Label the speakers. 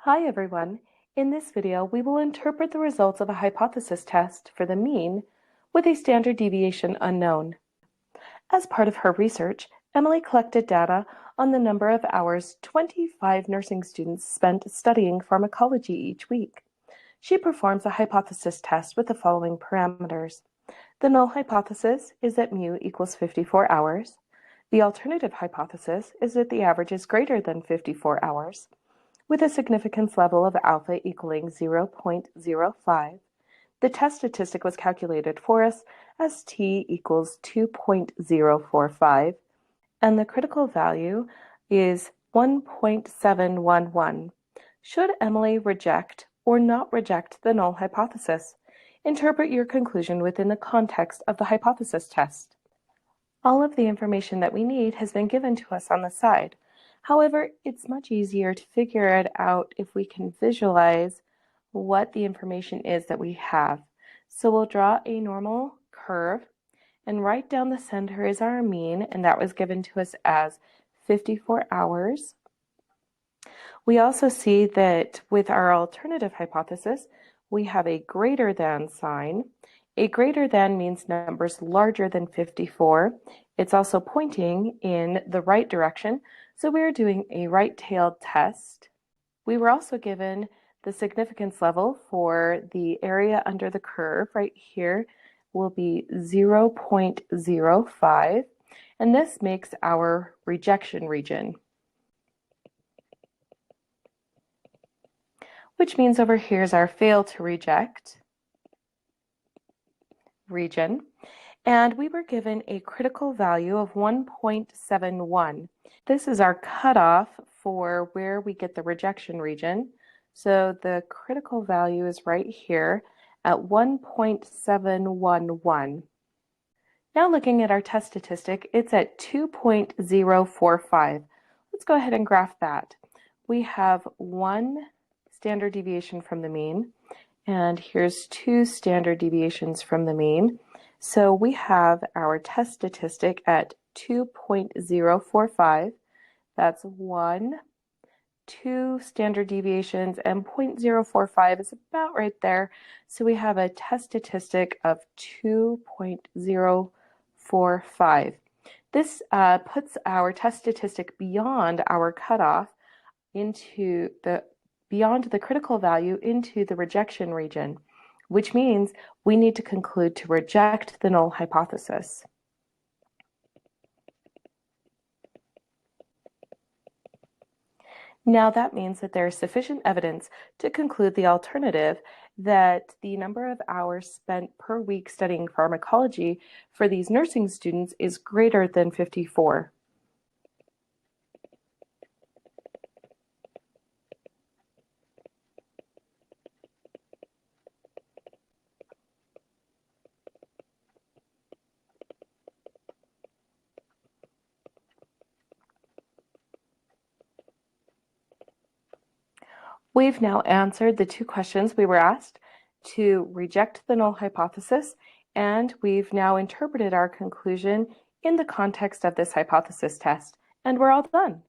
Speaker 1: Hi everyone. In this video, we will interpret the results of a hypothesis test for the mean with a standard deviation unknown. As part of her research, Emily collected data on the number of hours 25 nursing students spent studying pharmacology each week. She performs a hypothesis test with the following parameters. The null hypothesis is that mu equals 54 hours. The alternative hypothesis is that the average is greater than 54 hours, with a significance level of alpha equaling 0.05. The test statistic was calculated for us as t equals 2.045, and the critical value is 1.711. Should Emily reject or not reject the null hypothesis? Interpret your conclusion within the context of the hypothesis test. All of the information that we need has been given to us on the side. However, it's much easier to figure it out if we can visualize what the information is that we have. So we'll draw a normal curve, and right down the center is our mean, and that was given to us as 54 hours. We also see that with our alternative hypothesis, we have a greater than sign. A greater than means numbers larger than 54. It's also pointing in the right direction, so we're doing a right-tailed test. We were also given the significance level for the area under the curve right here will be 0.05, and this makes our rejection region, which means over here is our fail to reject region. And we were given a critical value of 1.71. This is our cutoff for where we get the rejection region. So the critical value is right here at 1.711. Now looking at our test statistic, it's at 2.045. Let's go ahead and graph that. We have one standard deviation from the mean, and here's two standard deviations from the mean. So we have our test statistic at 2.045. That's 1, 2 standard deviations, and 0.045 is about right there. So we have a test statistic of 2.045. This puts our test statistic beyond our cutoff beyond the critical value into the rejection region, which means we need to conclude to reject the null hypothesis. Now that means that there is sufficient evidence to conclude the alternative, that the number of hours spent per week studying pharmacology for these nursing students is greater than 54. We've now answered the two questions we were asked to reject the null hypothesis, and we've now interpreted our conclusion in the context of this hypothesis test, and we're all done.